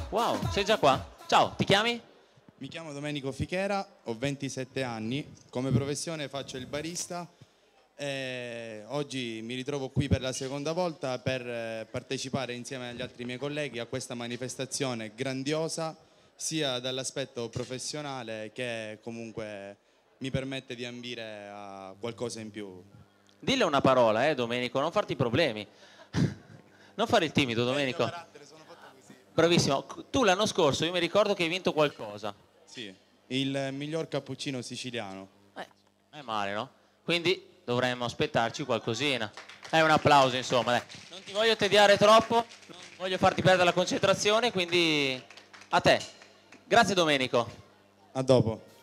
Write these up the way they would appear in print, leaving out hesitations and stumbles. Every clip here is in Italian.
Wow, sei già qua? Ciao, ti chiami? Mi chiamo Domenico Fichera, ho 27 anni, come professione faccio il barista e oggi mi ritrovo qui per la seconda volta per partecipare insieme agli altri miei colleghi a questa manifestazione grandiosa sia dall'aspetto professionale che comunque mi permette di ambire a qualcosa in più. Dille una parola, Domenico, non farti problemi. Non fare il timido, Domenico. Bravissimo. Tu l'anno scorso, io mi ricordo che hai vinto qualcosa. Sì, il miglior cappuccino siciliano. È male, no? Quindi dovremmo aspettarci qualcosina. Un applauso, insomma, dai. Non ti voglio tediare troppo, non voglio farti perdere la concentrazione, quindi a te. Grazie, Domenico. A dopo.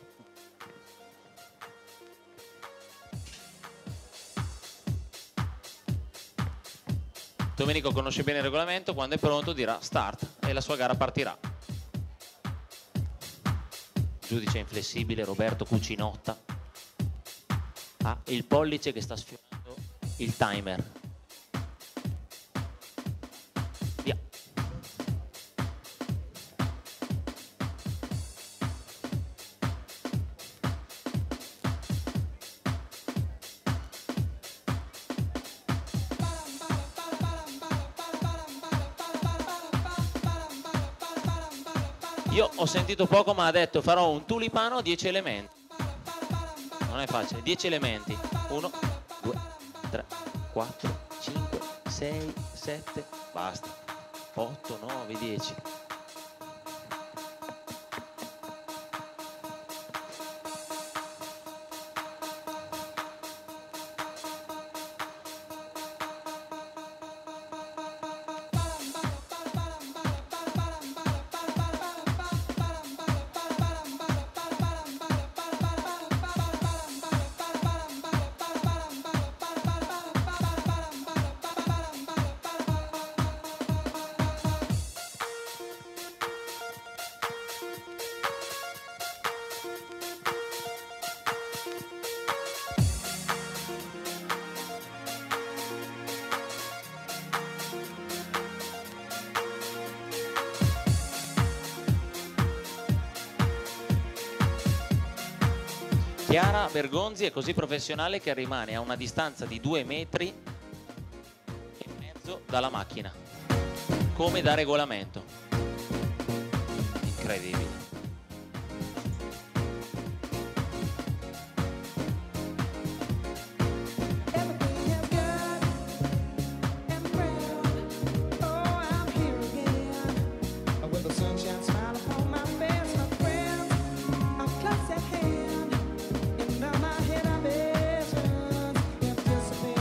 Domenico conosce bene il regolamento, quando è pronto dirà start e la sua gara partirà. Giudice inflessibile Roberto Cucinotta ha il pollice che sta sfiorando il timer. Via. Io ho sentito poco, ma ha detto farò un tulipano a 10 elementi. Non è facile, 10 elementi. 1, 2, 3, 4, 5, 6, 7, basta. 8, 9, 10. Chiara Bergonzi è così professionale che rimane a una distanza di 2,5 metri dalla macchina, come da regolamento. Incredibile.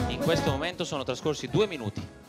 In questo momento sono trascorsi 2 minuti.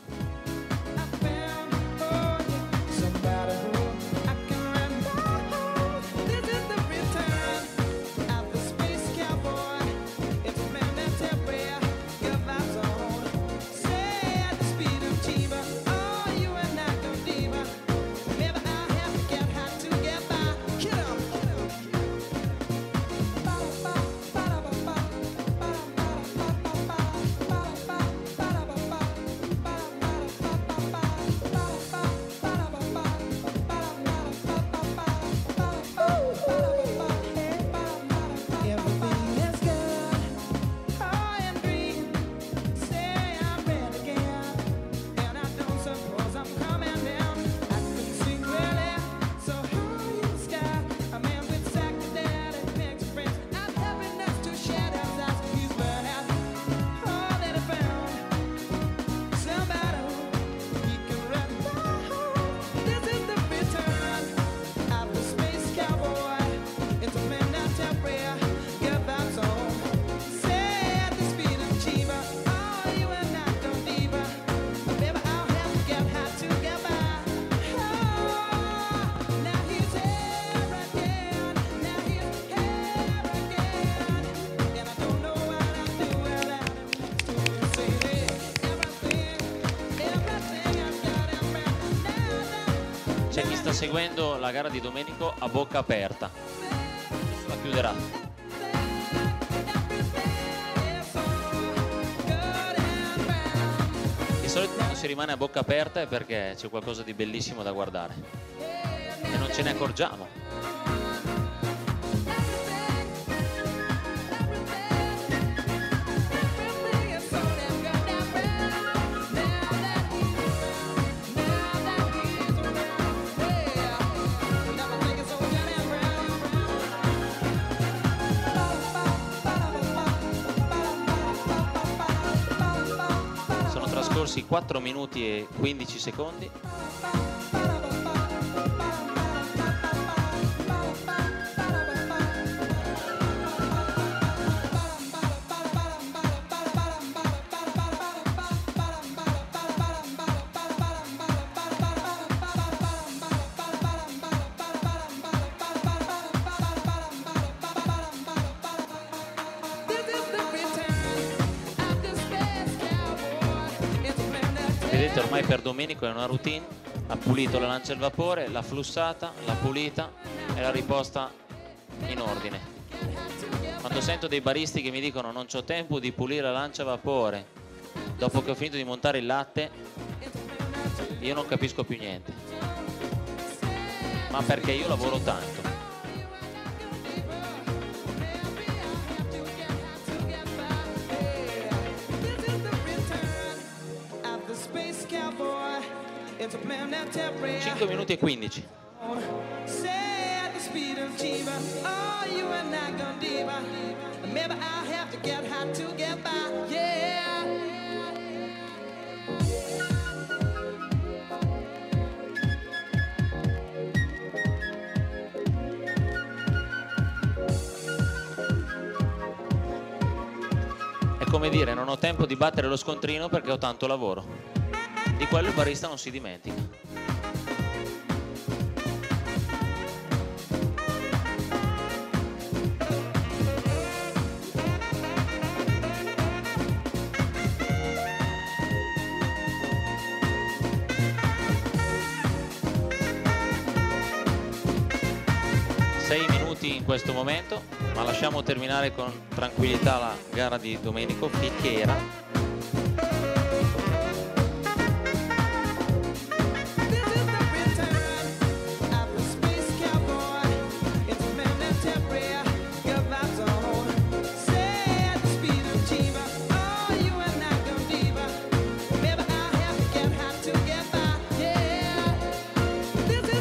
C'è chi sta seguendo la gara di Domenico a bocca aperta. La chiuderà. Di solito quando si rimane a bocca aperta è perché c'è qualcosa di bellissimo da guardare. ce ne accorgiamo. Sono trascorsi 4 minuti e 15 secondi. Vedete, ormai per Domenico è una routine, ha pulito la lancia al vapore, l'ha flussata, l'ha pulita e l'ha riposta in ordine. Quando sento dei baristi che mi dicono non c'ho tempo di pulire la lancia a vapore dopo che ho finito di montare il latte, io non capisco più niente, ma perché io lavoro tanto. Cinque minuti e 15. È come dire, non ho tempo di battere lo scontrino perché ho tanto lavoro. Di quello il barista non si dimentica. In questo momento, ma lasciamo terminare con tranquillità la gara di Domenico Fichera.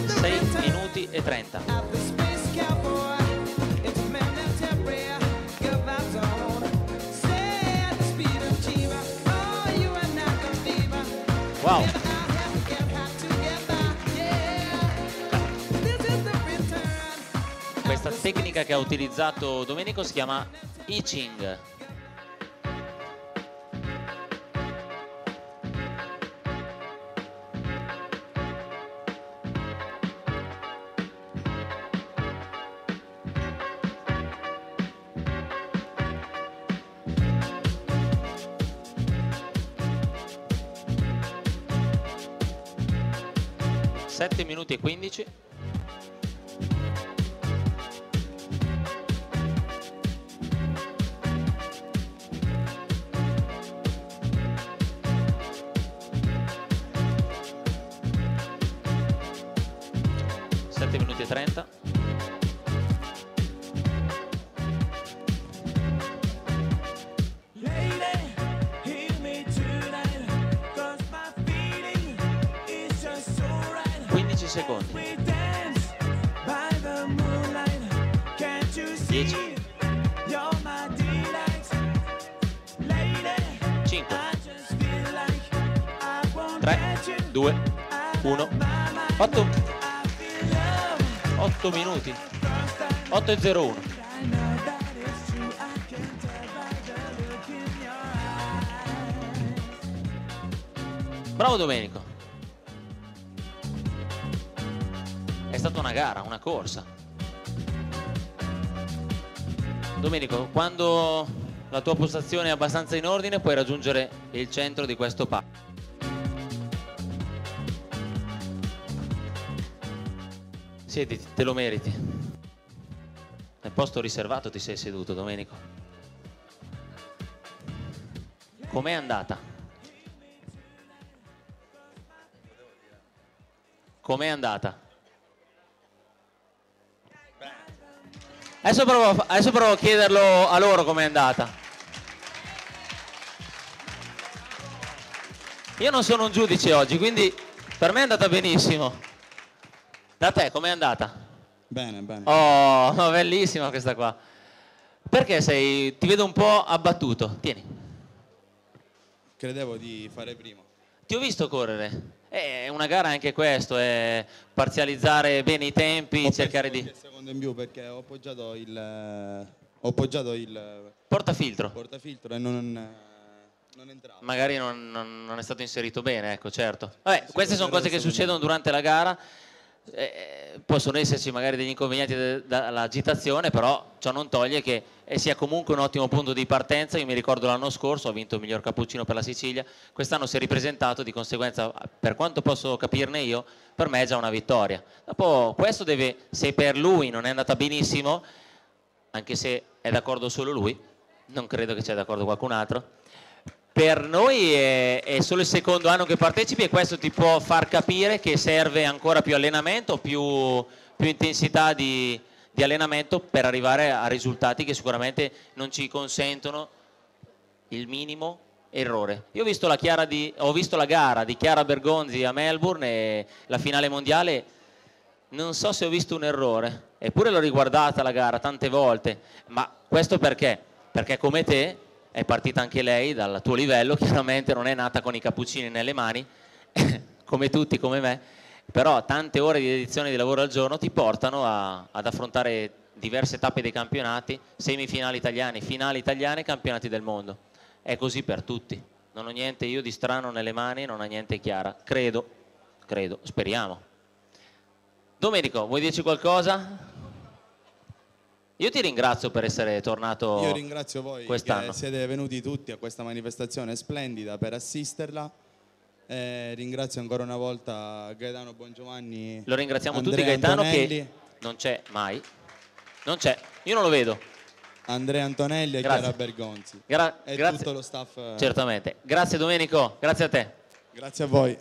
Sei minuti e 30. Wow. Questa tecnica che ha utilizzato Domenico si chiama I Ching. Sette minuti e 15. Sette minuti e 30. Secondi. 10. 5. 3, 2, 1. 8. 8 minuti. 8 e 01. Bravo Domenico. È stata una gara, una corsa. Domenico, quando la tua postazione è abbastanza in ordine puoi raggiungere il centro di questo palco. Siediti, te lo meriti. Nel posto riservato ti sei seduto, Domenico. Com'è andata? Com'è andata? Adesso provo a chiederlo a loro com'è andata. Io non sono un giudice oggi, quindi per me è andata benissimo. Da te com'è andata? Bene, bene. Oh, bellissima questa qua. Perché ti vedo un po' abbattuto. Tieni. Credevo di fare primo. Ti ho visto correre. È una gara anche questo, è parzializzare bene i tempi, cercare di... qualche secondo in più perché ho appoggiato il Portafiltro. portafiltro e non entrava. Magari non è stato inserito bene, ecco, certo. Vabbè, Sì, queste sono cose che assolutamente. succedono durante la gara. Possono esserci magari degli inconvenienti dall'agitazione, però ciò non toglie che sia comunque un ottimo punto di partenza. Io mi ricordo l'anno scorso ho vinto il miglior cappuccino per la Sicilia, quest'anno si è ripresentato, di conseguenza per quanto posso capirne io, per me è già una vittoria. Dopo questo se per lui non è andata benissimo, anche se è d'accordo solo lui, non credo che sia d'accordo qualcun altro, per noi è solo il secondo anno che partecipi e questo ti può far capire che serve ancora più allenamento, più intensità di allenamento per arrivare a risultati che sicuramente non ci consentono il minimo errore. Io ho visto la gara di Chiara Bergonzi a Melbourne e la finale mondiale, non so se ho visto un errore, eppure l'ho riguardata la gara tante volte, ma questo perché? Perché come te è partita anche lei dal tuo livello, chiaramente non è nata con i cappuccini nelle mani, come tutti, come me, però tante ore di dedizione di lavoro al giorno ti portano ad affrontare diverse tappe dei campionati, semifinali italiane, finali italiane, campionati del mondo. È così per tutti, non ho niente io di strano nelle mani, non ha niente Chiara, credo, speriamo. Domenico, vuoi dirci qualcosa? Io ti ringrazio per essere tornato quest'anno. Io ringrazio voi che siete venuti tutti a questa manifestazione splendida per assisterla. Ringrazio ancora una volta Gaetano Bongiovanni. Lo ringraziamo Andrea tutti, Gaetano Antonelli, che non c'è mai. Non c'è, io non lo vedo. Andrea Antonelli e Grazie. Chiara Bergonzi. Grazie. Tutto lo staff. Certamente. Grazie Domenico, grazie a te. Grazie a voi.